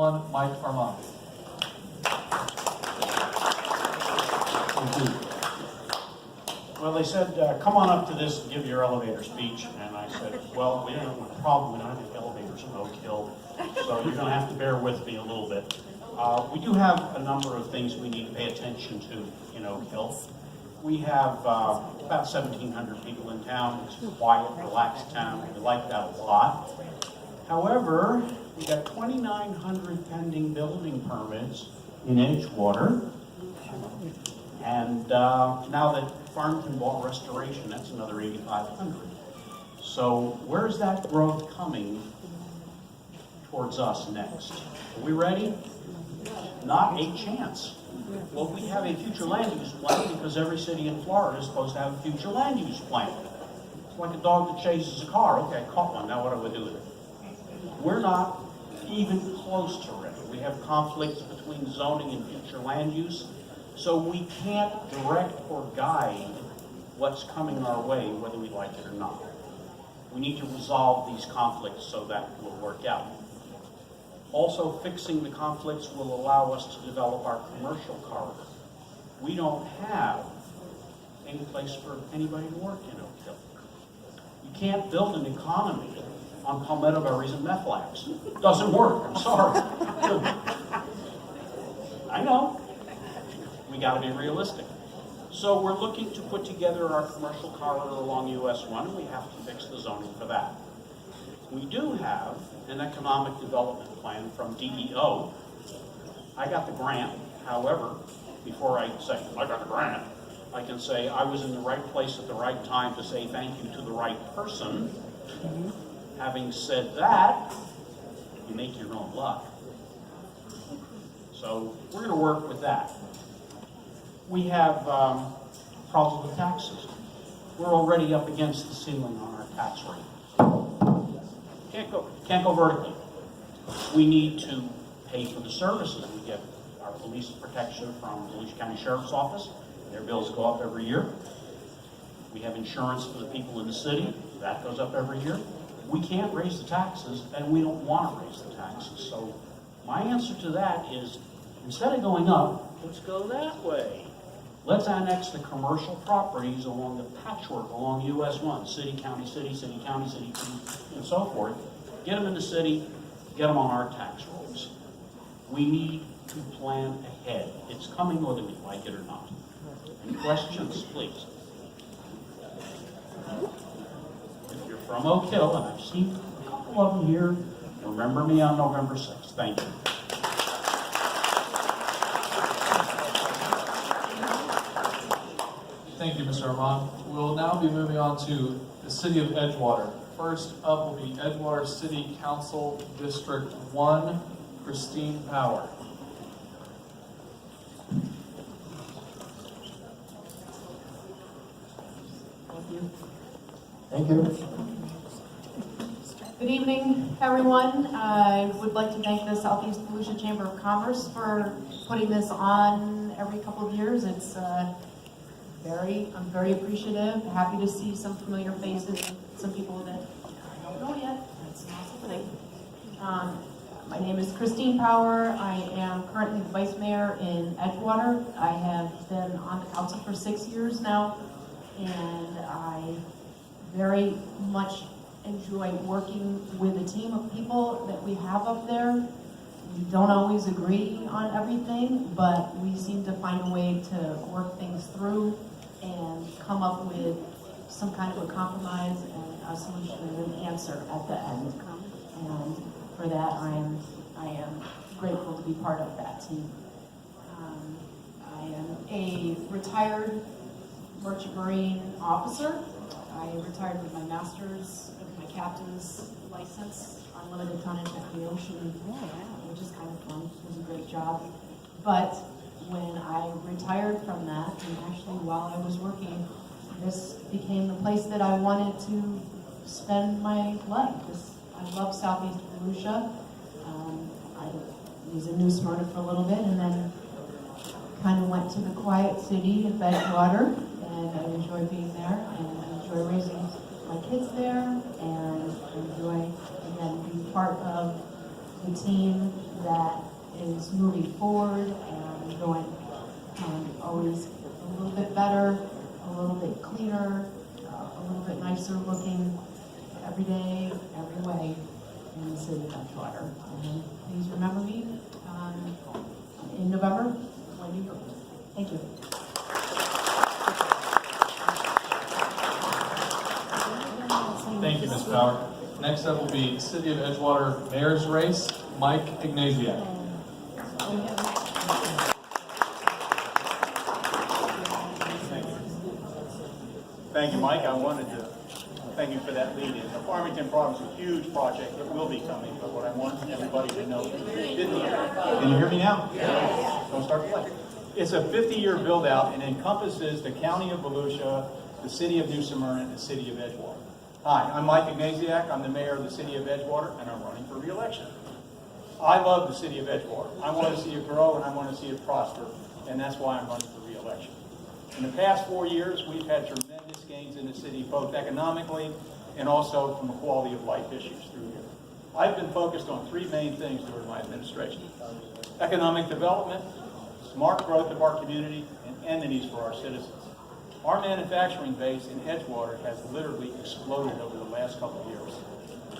1, Mike Armand. Thank you. Well, they said, come on up to this and give your elevator speech. And I said, well, we don't have a problem. We don't have any elevators in Oak Hill. So you're going to have to bear with me a little bit. We do have a number of things we need to pay attention to in Oak Hill. We have about 1,700 people in town. It's a quiet, relaxed town. We like that a lot. However, we got 2,900 pending building permits in Edgewater. And now that Farmington bought Restoration, that's another 8,500. So where's that growth coming towards us next? Are we ready? Not a chance. Well, we have a future land use plan because every city in Florida is supposed to have a future land use plan. It's like a dog that chases a car. Okay, I caught one. Now what do I do with it? We're not even close to ready. We have conflicts between zoning and future land use. So we can't direct or guide what's coming our way, whether we like it or not. We need to resolve these conflicts so that will work out. Also, fixing the conflicts will allow us to develop our commercial corridor. We don't have any place for anybody to work in Oak Hill. You can't build an economy on palmetto berries and meth labs. It doesn't work, I'm sorry. I know. We got to be realistic. So we're looking to put together our commercial corridor along US 1, and we have to fix the zoning for that. We do have an economic development plan from DEO. I got the grant. However, before I say, I got the grant, I can say I was in the right place at the right time to say thank you to the right person. Having said that, you make your own luck. So we're going to work with that. We have problems with taxes. We're already up against the ceiling on our tax rate. Can't go vertically. We need to pay for the services. We get our police protection from the Volusia County Sheriff's Office. Their bills go up every year. We have insurance for the people in the city. That goes up every year. We can't raise the taxes, and we don't want to raise the taxes. So my answer to that is, instead of going up, let's go that way. Let's annex the commercial properties along the patchwork along US 1, city, county, city, city, county, city, and so forth. Get them in the city, get them on our tax rolls. We need to plan ahead. It's coming whether we like it or not. Any questions, please? If you're from Oak Hill, and I've seen a couple of them here, remember me on November 6th. Thank you. Thank you, Mr. Armand. We'll now be moving on to the City of Edgewater. First up will be Edgewater City Council District 1, Christine Power. Thank you. Good evening, everyone. I would like to thank the Southeast Volusia Chamber of Commerce for putting this on every couple of years. It's I'm very appreciative. Happy to see some familiar faces, some people that I don't know yet. That's an awesome thing. My name is Christine Power. I am currently the vice mayor in Edgewater. I have been on the council for 6 years now, and I very much enjoy working with a team of people that we have up there. We don't always agree on everything, but we seem to find a way to work things through and come up with some kind of a compromise and a solution and an answer at the end. And for that, I am grateful to be part of that team. I am a retired Merchant Marine officer. I retired with my master's, with my captain's license, unlimited tonnage at the ocean, which is kind of fun. It was a great job. But when I retired from that, and actually while I was working, this became the place that I wanted to spend my life. I love Southeast Volusia. I was in New Smyrna for a little bit, and then kind of went to the quiet city of Edgewater, and I enjoy being there, and I enjoy raising my kids there, and enjoy, again, being part of the team that it's moving forward and going always a little bit better, a little bit cleaner, a little bit nicer looking every day, every way in the city of Edgewater. And please remember me in November when you vote. Thank you. Thank you, Ms. Power. Next up will be City of Edgewater Mayor's Race, Mike Ignasiak. Thank you, Mike. I wanted to thank you for that lead-in. The Farmington project is a huge project. It will be coming, but what I want everybody to know, can you hear me now? Yes. Don't start playing. It's a 50-year build-out and encompasses the county of Volusia, the city of New Smyrna, and the city of Edgewater. Hi, I'm Mike Ignasiak. I'm the mayor of the city of Edgewater, and I'm running for re-election. I love the city of Edgewater. I want to see it grow, and I want to see it prosper, and that's why I'm running for re-election. In the past 4 years, we've had tremendous gains in the city, both economically and also from a quality of life issues through here. I've been focused on three main things during my administration: economic development, smart growth of our community, and amenities for our citizens. Our manufacturing base in Edgewater has literally exploded over the last couple of years.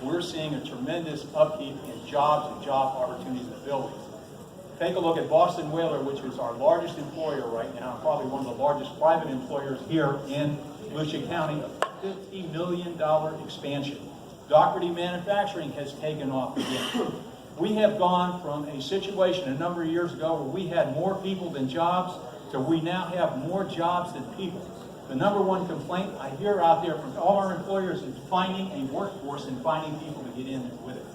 We're seeing a tremendous upkeep in jobs and job opportunities in the buildings. Take a look at Boston Whaler, which is our largest employer right now, probably one of the largest private employers here in Volusia County, a $50 million expansion. Dougherty Manufacturing has taken off again. We have gone from a situation a number of years ago where we had more people than jobs to we now have more jobs than people. The number one complaint I hear out there from all our employers is finding a workforce and finding people to get in with it.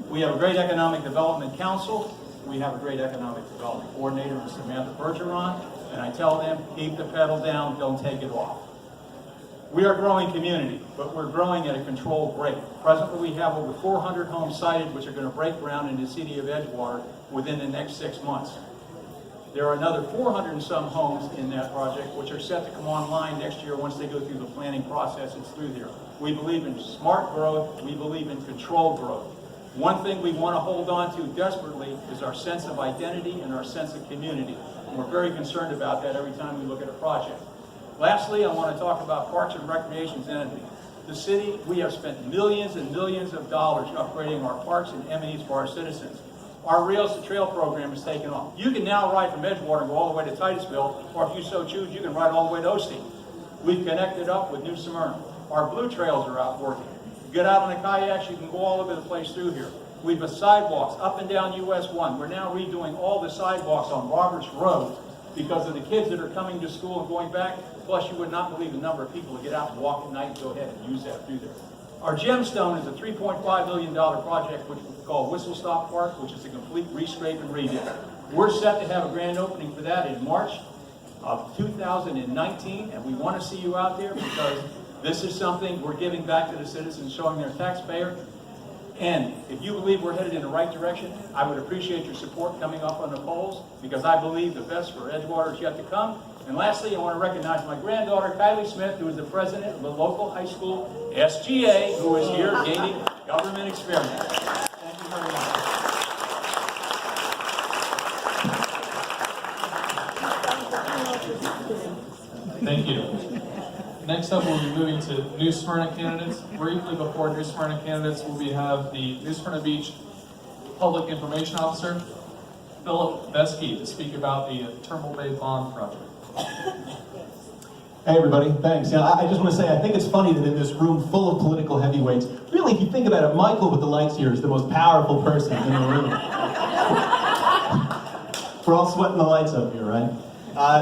We have a great economic development council. We have a great economic development coordinator, Samantha Bergeron, and I tell them, keep the pedal down, don't take it off. We are a growing community, but we're growing at a controlled rate. Presently, we have over 400 homes sited, which are going to break ground in the city of Edgewater within the next 6 months. There are another 400 and some homes in that project, which are set to come online next year once they go through the planning process. It's through there. We believe in smart growth. We believe in controlled growth. One thing we want to hold on to desperately is our sense of identity and our sense of community. And we're very concerned about that every time we look at a project. Lastly, I want to talk about Parks and Recreation's entity. The city, we have spent millions and millions of dollars upgrading our parks and amenities for our citizens. Our Rails to Trail program is taking off. You can now ride from Edgewater and go all the way to Titusville, or if you so choose, you can ride all the way to Osteen. We've connected up with New Smyrna. Our blue trails are out working. Get out on the kayaks, you can go all over the place through here. We've got sidewalks up and down US 1. We're now redoing all the sidewalks on Roberts Road because of the kids that are coming to school and going back. Plus, you would not believe the number of people that get out and walk at night and go ahead and use that through there. Our gemstone is a $3.5 million project, which we call Whistle Stop Park, which is a complete rescape and redo. We're set to have a grand opening for that in March of 2019, and we want to see you out there because this is something we're giving back to the citizens, showing their taxpayer. And if you believe we're headed in the right direction, I would appreciate your support coming up on the polls because I believe the best for Edgewater is yet to come. And lastly, I want to recognize my granddaughter, Kylie Smith, who is the president of the local high school, SGA, who is here gaining government experience. Thank you very much. Thank you. Next up, we'll be moving to New Smyrna candidates. Briefly before New Smyrna candidates, we have the New Smyrna Beach Public Information Officer, Philip Vesky, to speak about the Turnbull Bay Bond Project. Hey everybody, thanks. Yeah, I just want to say, I think it's funny that in this room full of political heavyweights, really if you think about it, Michael with the lights here is the most powerful person in the room. We're all sweating the lights up here, right?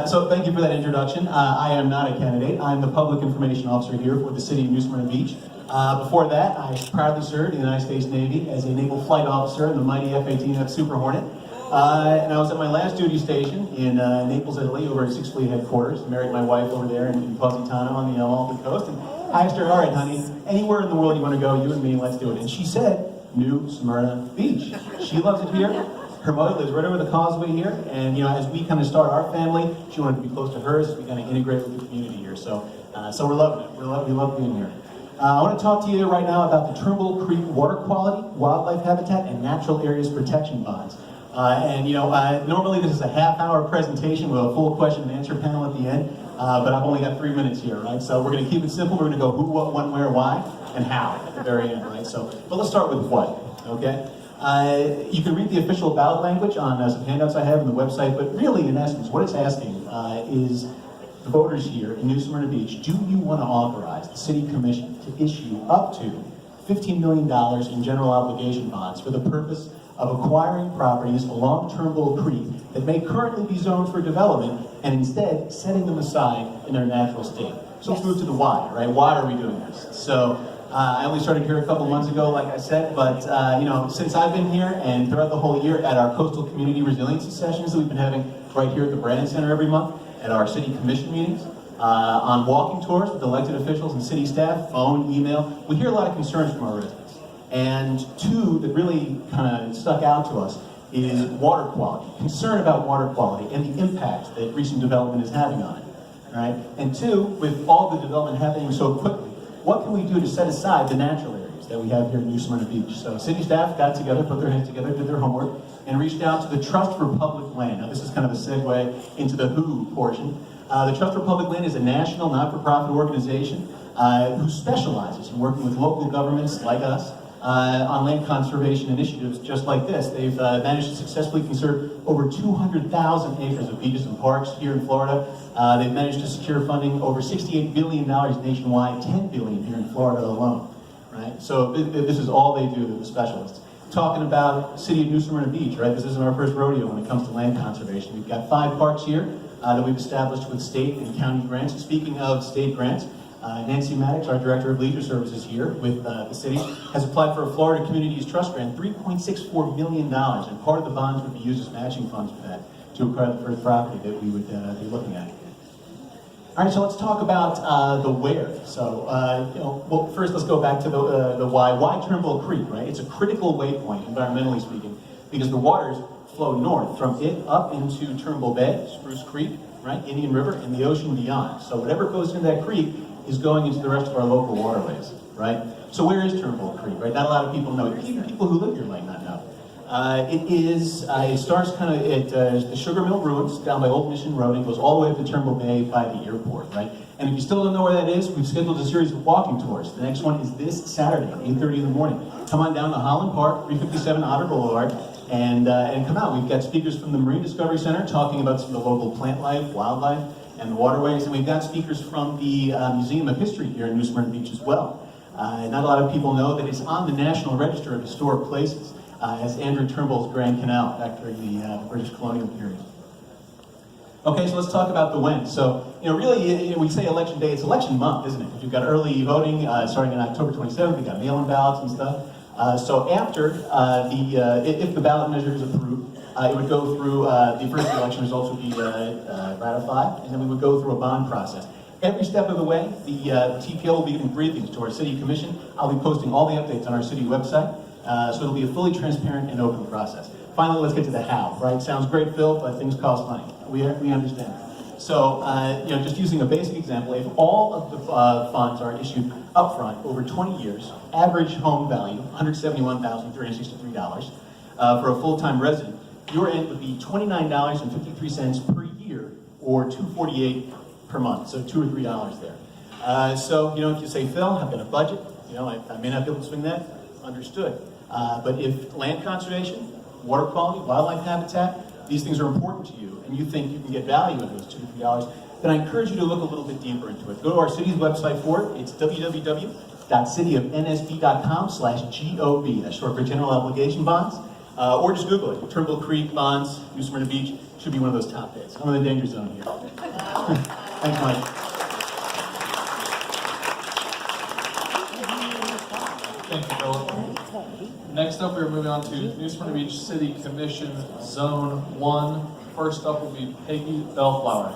So thank you for that introduction. I am not a candidate. I'm the Public Information Officer here for the City of New Smyrna Beach. Before that, I proudly served in the United States Navy as a Naval Flight Officer in the mighty F-18F Super Hornet. And I was at my last duty station in Naples, Italy, over at 6th Fleet Headquarters. I married my wife over there in Positano on the Amalfi Coast. And I asked her, all right, honey, anywhere in the world you want to go, you and me, let's do it. And she said, New Smyrna Beach. She loves it here. Her mother lives right over the causeway here. And, as we kind of start our family, she wanted to be close to hers as we kind of integrate with the community here. So we're loving it. We love being here. I want to talk to you right now about the Turnbull Creek Water Quality, Wildlife Habitat, and Natural Areas Protection Bonds. Normally this is a half-hour presentation with a full question and answer panel at the end, but I've only got 3 minutes here, right? So we're going to keep it simple. We're going to go who, what, when, where, why, and how at the very end, right? But let's start with what, okay? You can read the official ballot language on some handouts I have on the website, but really, in essence, what it's asking is the voters here in New Smyrna Beach, do you want to authorize the City Commission to issue up to $15 million in general obligation bonds for the purpose of acquiring properties along Turnbull Creek that may currently be zoned for development and instead setting them aside in their natural state? So let's move to the why, right? Why are we doing this? So I only started here a couple months ago, like I said, but since I've been here and throughout the whole year at our coastal community resiliency sessions that we've been having right here at the Brandon Center every month, at our city commission meetings, on walking tours with elected officials and city staff, phone, email, we hear a lot of concerns from our residents. And two that really kind of stuck out to us is water quality, concern about water quality and the impact that recent development is having on it, right? And two, with all the development happening so quickly, what can we do to set aside the natural areas that we have here in New Smyrna Beach? So city staff got together, put their heads together, did their homework, and reached out to the Trust for Public Land. Now this is kind of a segue into the who portion. The Trust for Public Land is a national not-for-profit organization who specializes in working with local governments like us on land conservation initiatives just like this. They've managed to successfully conserve over 200,000 acres of beaches and parks here in Florida. They've managed to secure funding over $68 billion nationwide, $10 billion here in Florida alone, right? So this is all they do, the specialists. Talking about City of New Smyrna Beach, right? This isn't our first rodeo when it comes to land conservation. We've got 5 parks here that we've established with state and county grants. Speaking of state grants, Nancy Maddox, our Director of Leisure Services here with the city, has applied for a Florida Communities Trust grant, $3.64 million, and part of the bonds would be used as matching funds for that to acquire the first property that we would be looking at. All right, so let's talk about the where. So, well, first let's go back to the why. Why Turnbull Creek, right? It's a critical waypoint, environmentally speaking, because the waters flow north from it up into Turnbull Bay, Spruce Creek, right? Indian River, and the ocean beyond. So whatever goes into that creek is going into the rest of our local waterways, right? So where is Turnbull Creek, right? Not a lot of people know. Even people who live here might not know. It starts kind of at the Sugar Mill Ruins down by Old Mission Road and goes all the way up to Turnbull Bay by the airport, right? And if you still don't know where that is, we've scheduled a series of walking tours. The next one is this Saturday at 8:30 in the morning. Come on down to Holland Park, 357 Otter Boulevard, and come out. We've got speakers from the Marine Discovery Center talking about some of the local plant life, wildlife, and the waterways, and we've got speakers from the Museum of History here in New Smyrna Beach as well. Not a lot of people know that it's on the National Register of Historic Places as Andrew Turnbull's Grand Canal back during the British colonial period. Okay, so let's talk about the when. So, really, we say election day, it's election month, isn't it? You've got early voting starting on October 27th, you've got mail-in ballots and stuff. So after if the ballot measure is approved, it would go through, the first election results would be ratified, and then we would go through a bond process. Every step of the way, the TPO will be giving briefings to our city commission. I'll be posting all the updates on our city website, so it'll be a fully transparent and open process. Finally, let's get to the how, right? Sounds great, Phil, but things cost money. We understand. So, just using a basic example, if all of the funds are issued upfront over 20 years, average home value, $171,363, for a full-time resident, your end would be $29.53 per year, or $248 per month, so $2 or $3 there. So, if you say, Phil, I've got a budget, I may not be able to swing that, understood. But if land conservation, water quality, wildlife habitat, these things are important to you, and you think you can get value in those $2 to $3, then I encourage you to look a little bit deeper into it. Go to our city's website for it. It's www.cityofnsb.com/GOB. That's short for General Obligation Bonds. Or just Google it. Turnbull Creek Bonds, New Smyrna Beach. Should be one of those top hits. I'm in the danger zone here. Thanks, Mike. Thank you, Philip. Next up, we're moving on to New Smyrna Beach City Commission Zone 1. First up will be Peggy Bellflower.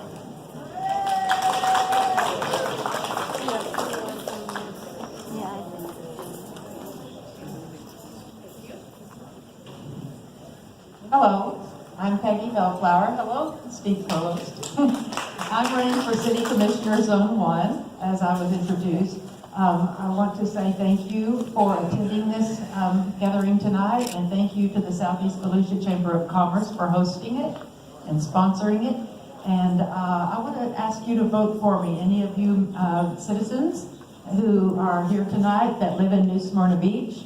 Hello, I'm Peggy Bellflower. Hello, Steve Provost. I'm running for City Commissioner Zone 1, as I was introduced. I want to say thank you for attending this gathering tonight, and thank you to the Southeast Volusia Chamber of Commerce for hosting it and sponsoring it. And I want to ask you to vote for me. Any of you citizens who are here tonight that live in New Smyrna Beach,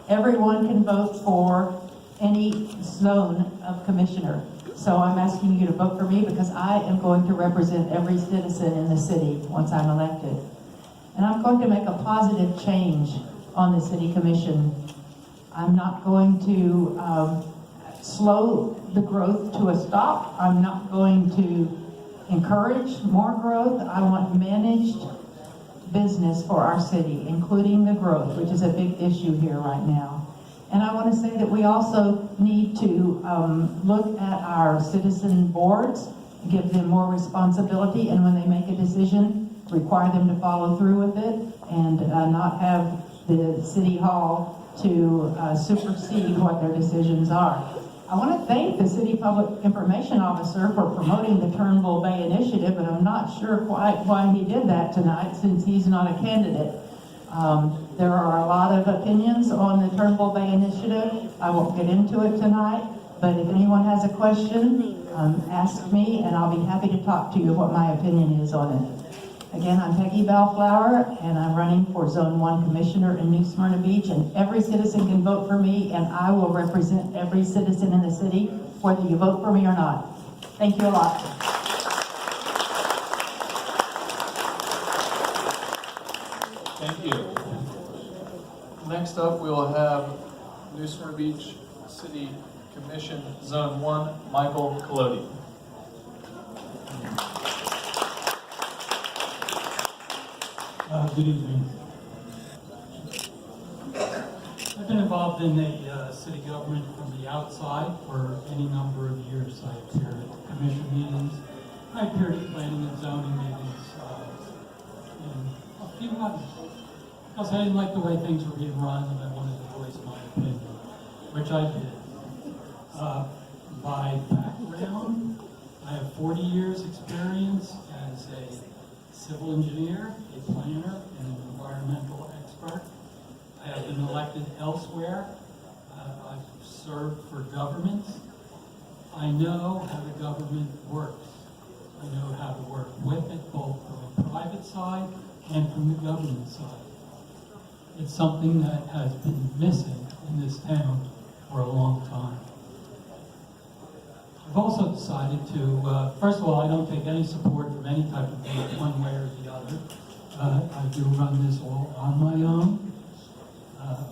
everyone can vote for any zone of commissioner. So I'm asking you to vote for me because I am going to represent every citizen in the city once I'm elected. And I'm going to make a positive change on the city commission. I'm not going to slow the growth to a stop. I'm not going to encourage more growth. I want managed business for our city, including the growth, which is a big issue here right now. And I want to say that we also need to look at our citizen boards, give them more responsibility, and when they make a decision, require them to follow through with it, and not have the city hall to supersede what their decisions are. I want to thank the City Public Information Officer for promoting the Turnbull Bay Initiative, but I'm not sure quite why he did that tonight since he's not a candidate. There are a lot of opinions on the Turnbull Bay Initiative. I won't get into it tonight, but if anyone has a question, ask me and I'll be happy to talk to you what my opinion is on it. Again, I'm Peggy Bellflower, and I'm running for Zone 1 Commissioner in New Smyrna Beach, and every citizen can vote for me, and I will represent every citizen in the city, whether you vote for me or not. Thank you a lot. Thank you. Next up, we will have New Smyrna Beach City Commission, Zone 1, Michael Collodi. Good evening. I've been involved in the city government from the outside for any number of years. I appeared at commission meetings. I appeared at planning and zoning meetings and a few others. Because I didn't like the way things were being run and I wanted to voice my opinion, which I did. By background, I have 40 years experience as a civil engineer, a planner, and an environmental expert. I have been elected elsewhere. I've served for governments. I know how the government works. I know how to work with it, both from the private side and from the government side. It's something that has been missing in this town for a long time. I've also decided to, first of all, I don't take any support from any type of group, one way or the other. I do run this all on my own.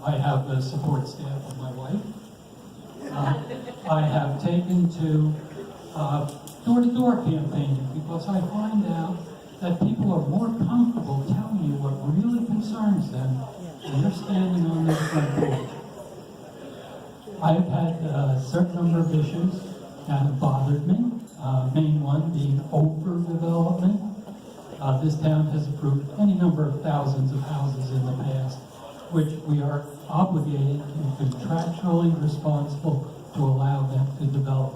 I have the support staff of my wife. I have taken to door-to-door campaigning because I find out that people are more comfortable telling you what really concerns them when they're standing on their front porch. I've had a certain number of issues that have bothered me. Main one being overdevelopment. This town has approved any number of thousands of houses in the past, which we are obligated and contractually responsible to allow them to develop.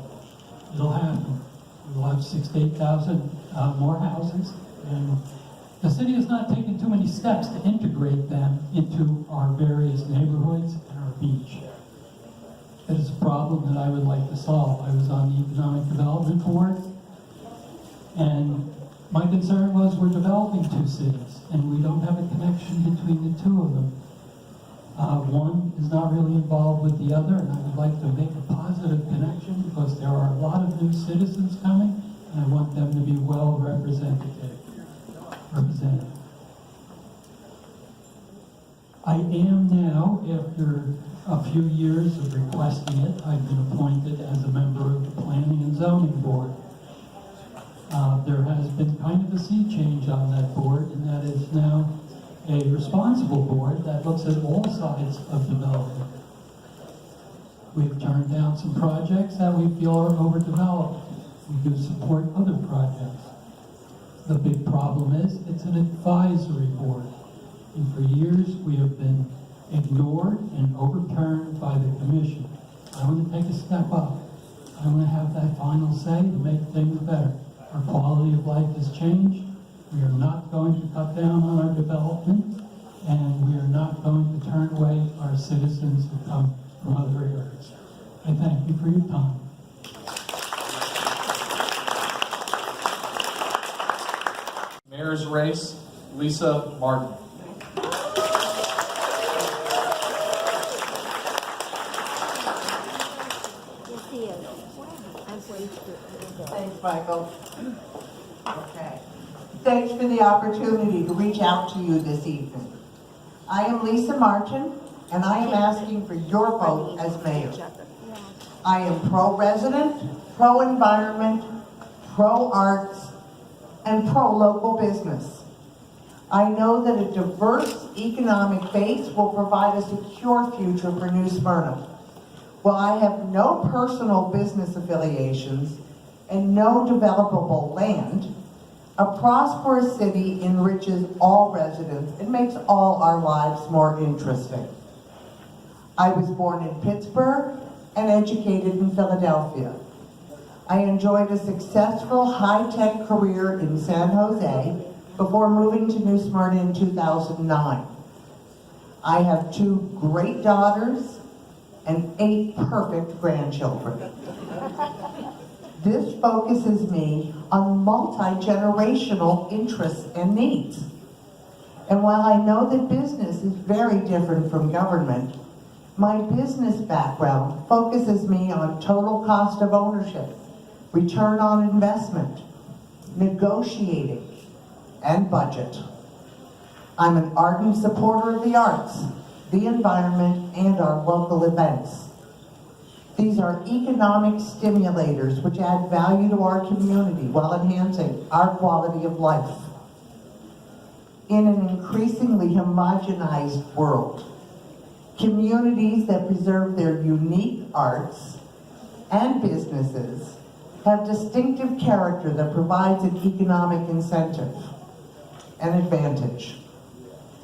It'll happen. We will have 6,000 to 8,000 more houses, and the city has not taken too many steps to integrate them into our various neighborhoods and our beach. It is a problem that I would like to solve. I was on the Economic Development Board, and my concern was we're developing two cities, and we don't have a connection between the two of them. One is not really involved with the other, and I would like to make a positive connection because there are a lot of new citizens coming, and I want them to be well represented. I am now, after a few years of requesting it, I've been appointed as a member of the Planning and Zoning Board. There has been kind of a sea change on that board, and that is now a responsible board that looks at all sides of development. We've turned down some projects that we feel are overdeveloped. We do support other projects. The big problem is it's an advisory board, and for years we have been ignored and overturned by the commission. I want to take a step up. I want to have that final say to make things better. Our quality of life has changed. We are not going to cut down on our development, and we are not going to turn away our citizens who come from other areas. I thank you for your time. Mayor's race, Lisa Martin. Thanks, Michael. Okay. Thanks for the opportunity to reach out to you this evening. I am Lisa Martin, and I am asking for your vote as mayor. I am pro-resident, pro-environment, pro-arts, and pro-local business. I know that a diverse economic base will provide a secure future for New Smyrna. While I have no personal business affiliations and no developable land, a prosperous city enriches all residents and makes all our lives more interesting. I was born in Pittsburgh and educated in Philadelphia. I enjoyed a successful high-tech career in San Jose before moving to New Smyrna in 2009. I have 2 great daughters and 8 perfect grandchildren. This focuses me on multi-generational interests and needs. And while I know that business is very different from government, my business background focuses me on total cost of ownership, return on investment, negotiating, and budget. I'm an ardent supporter of the arts, the environment, and our local events. These are economic stimulators which add value to our community while enhancing our quality of life. In an increasingly homogenized world, communities that preserve their unique arts and businesses have distinctive character that provides an economic incentive and advantage.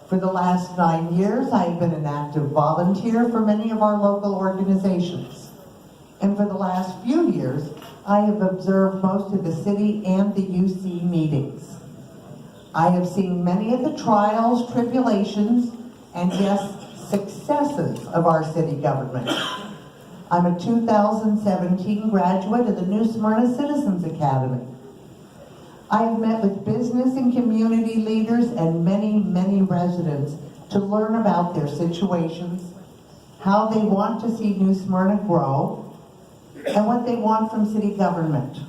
For the last 9 years, I have been an active volunteer for many of our local organizations. And for the last few years, I have observed most of the city and the UC meetings. I have seen many of the trials, tribulations, and yes, successes of our city government. I'm a 2017 graduate of the New Smyrna Citizens Academy. I have met with business and community leaders and many residents to learn about their situations, how they want to see New Smyrna grow, and what they want from city government.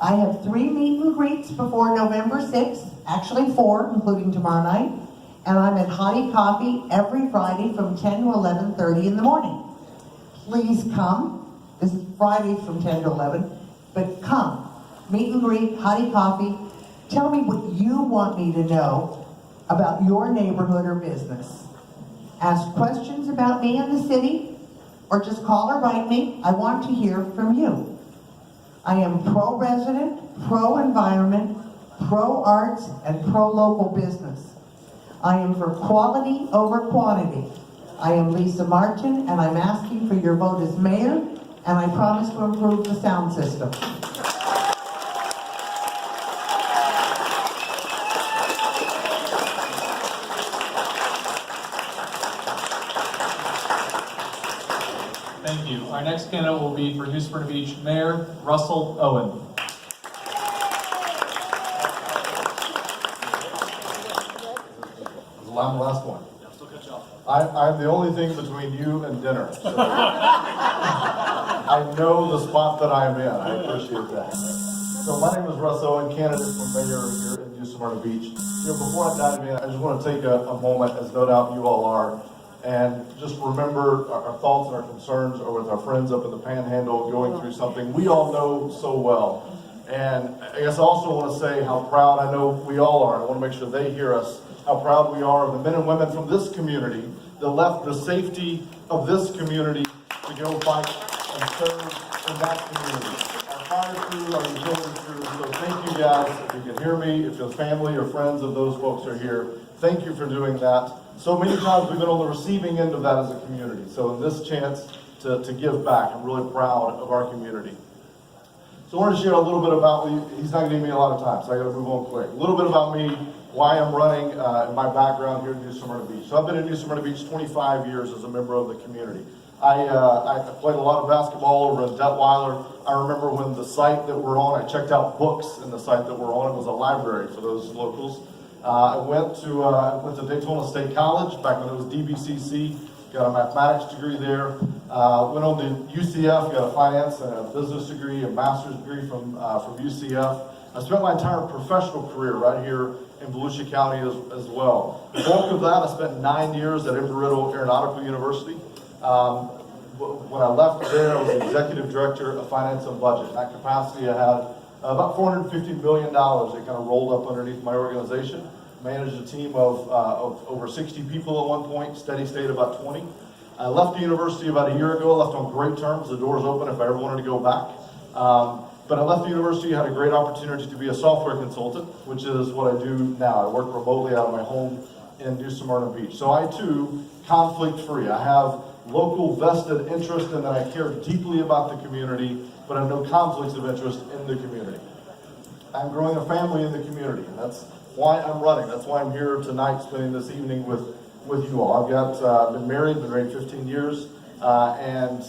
I have 3 meet and greets before November 6th, actually 4, including tomorrow night, and I'm at Hottie Coffee every Friday from 10 to 11:30 in the morning. Please come. This is Fridays from 10 to 11, but come. Meet and greet, Hottie Coffee. Tell me what you want me to know about your neighborhood or business. Ask questions about me and the city, or just call or write me. I want to hear from you. I am pro-resident, pro-environment, pro-arts, and pro-local business. I am for quality over quantity. I am Lisa Martin, and I'm asking for your vote as mayor, and I promise to improve the sound system. Thank you. Our next candidate will be for New Smyrna Beach Mayor Russell Owen. I'm the last one. I'm the only thing between you and dinner. So I know the spot that I'm in. I appreciate that. So my name is Russ Owen, candidate for mayor here in New Smyrna Beach. Before I dive in, I just want to take a moment, as no doubt you all are, and just remember our thoughts and our concerns are with our friends up in the Panhandle going through something we all know so well. And I guess I also want to say how proud I know we all are. I want to make sure they hear us. How proud we are of the men and women from this community that left the safety of this community to go fight and serve in that community. Our fire crew, our utility crew, so thank you guys. If you can hear me, if your family or friends of those folks are here, thank you for doing that. So many times we've been on the receiving end of that as a community. So in this chance to give back, I'm really proud of our community. So I want to share a little bit about me. He's not going to give me a lot of time, so I got to move on quick. A little bit about me. why I'm running and my background here in New Smyrna Beach. So I've been in New Smyrna Beach 25 years as a member of the community. I played a lot of basketball over in Detweiler. I remember when the site that we're on, I checked out books in the site that we're on. It was a library for those locals. I went to Daytona State College back when it was DBCC. Got a mathematics degree there. Went on to UCF, got a finance and a business degree, a master's degree from UCF. I spent my entire professional career right here in Volusia County as well. The bulk of that, I spent 9 years at Embry-Riddle Aeronautical University. When I left there, I was the executive director of finance and budget. In that capacity, I had about $450 million that kind of rolled up underneath my organization. Managed a team of over 60 people at one point, steady state about 20. I left the university about a year ago, left on great terms. The door's open if I ever wanted to go back. But I left the university, had a great opportunity to be a software consultant, which is what I do now. I work remotely out of my home in New Smyrna Beach. So I too, conflict free. I have local vested interest in that I care deeply about the community, but I have no conflicts of interest in the community. I'm growing a family in the community, and that's why I'm running. That's why I'm here tonight, spending this evening with you all. I've been married 15 years, and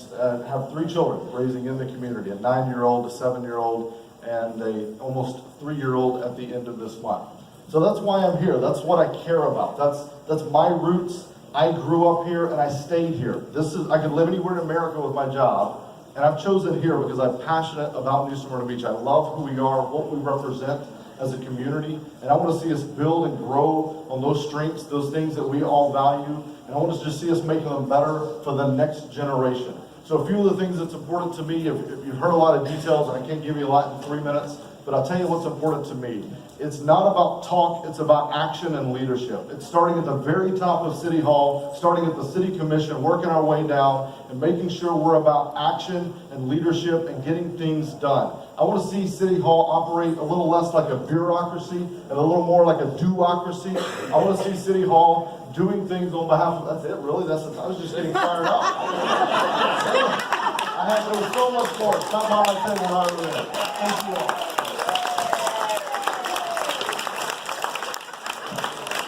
have 3 children raising in the community, a 9-year-old, a 7-year-old, and a almost 3-year-old at the end of this month. So that's why I'm here. That's what I care about. That's my roots. I grew up here and I stayed here. I could live anywhere in America with my job, and I've chosen here because I'm passionate about New Smyrna Beach. I love who we are, what we represent as a community, and I want to see us build and grow on those strengths, those things that we all value, and I want to just see us making them better for the next generation. So a few of the things that's important to me, if you've heard a lot of details, and I can't give you a lot in 3 minutes, but I'll tell you what's important to me. It's not about talk, it's about action and leadership. It's starting at the very top of City Hall, starting at the City Commission, working our way down, and making sure we're about action and leadership and getting things done. I want to see City Hall operate a little less like a bureaucracy and a little more like a do-ocracy. I want to see City Hall doing things on behalf of, that's it, really? I was just getting fired up. There was so much more. It's not how I said when I was there. Thank you all.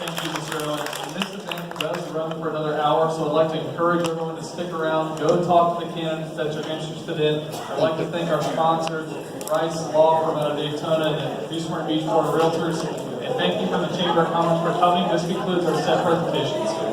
Thank you, Mr. Owen. And this event does run for another hour, so I'd like to encourage everyone to stick around, go talk to the candidates that you're interested in. I'd like to thank our sponsors, Rice Law Firm out of Daytona and the New Smyrna Beach Board of Realtors. And thank you from the Chamber of Commerce for coming. This concludes our set presentations.